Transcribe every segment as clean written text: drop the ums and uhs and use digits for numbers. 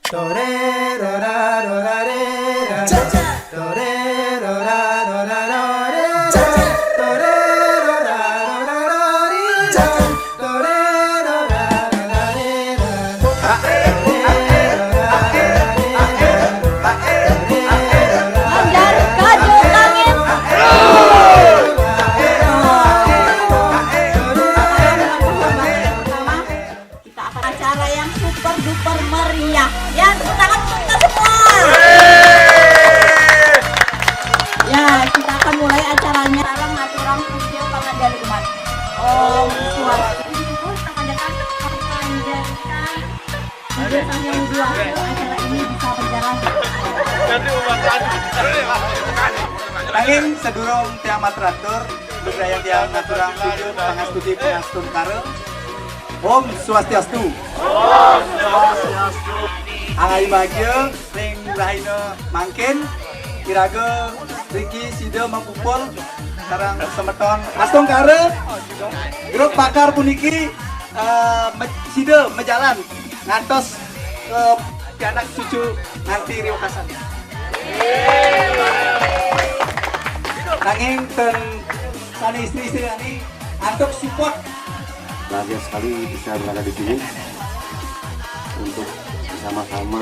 Torero ra ro ra re ra. Torero ra ro ra ra re ra. Torero ra ro ra ra re ra. Torero ra ro ra re ra. Acara yang super duper meriah. Ya, tepuk tangan untuk kita semua. Ya, kita akan mulai acaranya. Sekarang ngaturang video pangandaran umat. Om Swastiastu. Panjatkan yang dua acara ini bisa berjalan. Nanging sedurung tiamat traktor budaya tiang ngaturang sujud pangastuti pangastun kare. Om Swastiastu. Om Swastiastu. Angai bahagia ring rahina mangkin iraga Riki Sida mangkupul sareng semeton astung kare grup bakar puniki Sida mejalan ngantos ke anak cucu nanti riwakasan. Nanging ten sani istri-istri ini antuk support. Bahagia sekali bisa berada di sini untuk bersama-sama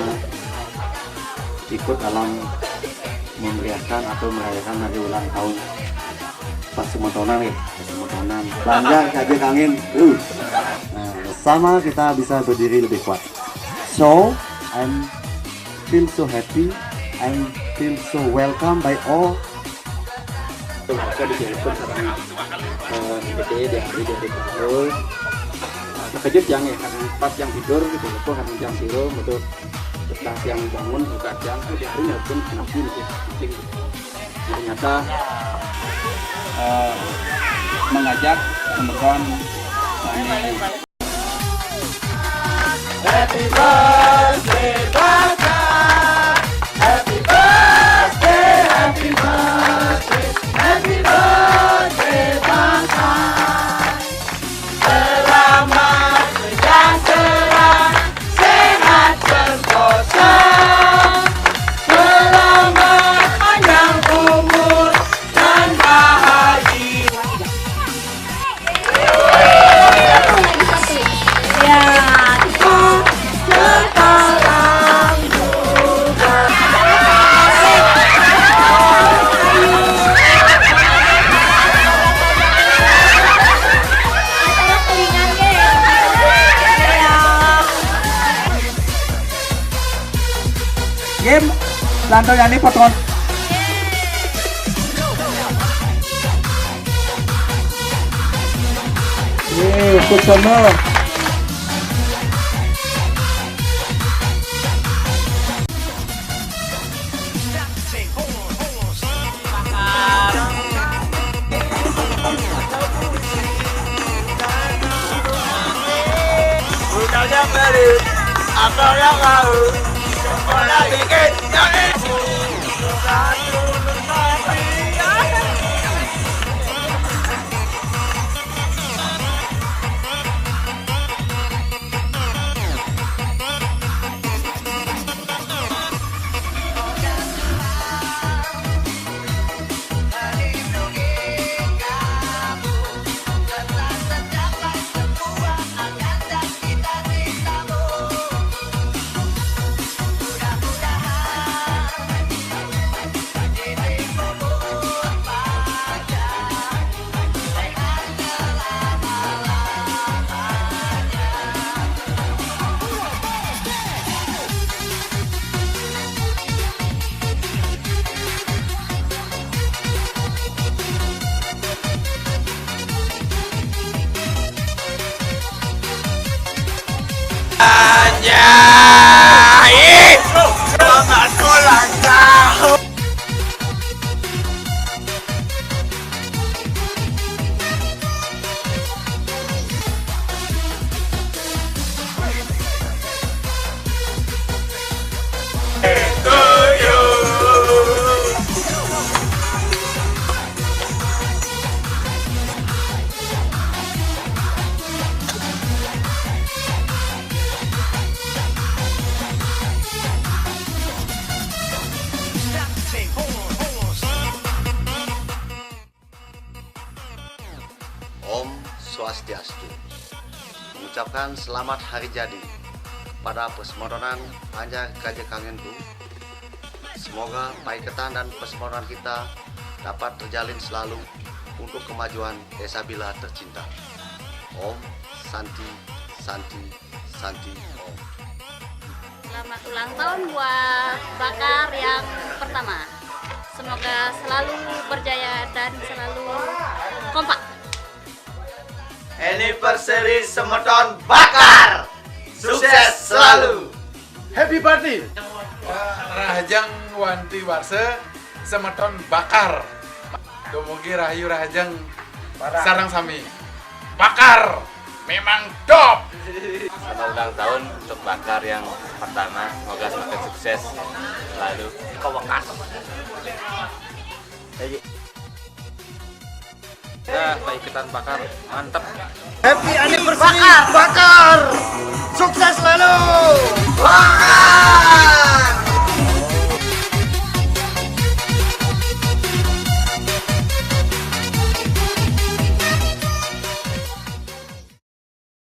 ikut dalam memeriahkan atau merayakan hari ulang tahun pas semotonan ya, semotonan bangga kaje kangen nah, bersama kita bisa berdiri lebih kuat. So I'm feel so happy, I'm feel so welcome by all. Bisa dijalankan sekarang gede di hari dari baru terkejut yang ya karena pas yang tidur gitu loh karena jam zero betul setelah yang bangun buka jam di hari pun nabi gitu ternyata Mengajak teman-teman Happy birthday Bangka. Happy birthday, happy birthday, happy birthday Bangka. Selamat sejahtera, sehat sentosa. Selamat panjang umur dan bahagia. Ya, Sekarang juga. acara kelingan deh. Ya. game lanto yani potongan ikut sama Budaya baru, apa yang kau? Sekolah bikin jadi. Swastiastu. Mengucapkan selamat hari jadi pada Pesmodonan Anjar Gajah Kangenku. Semoga paiketan dan pesmodonan kita dapat terjalin selalu untuk kemajuan Desa Bila tercinta. Om Santi Santi Santi Om. Selamat ulang tahun buat Bakar yang pertama. Semoga selalu berjaya dan selalu kompak. Anniversary Semeton Bakar. Sukses selalu. Happy birthday. Rahajang wanti warse semeton bakar. Dumugi rahayu rahajang sarang sami. Bakar memang top. Selamat ulang tahun untuk Bakar yang pertama. Semoga semakin sukses selalu. Kawakas. Ya, paiketan Bakar mantap. Happy anniversary Bakar. Sukses selalu. Bakar.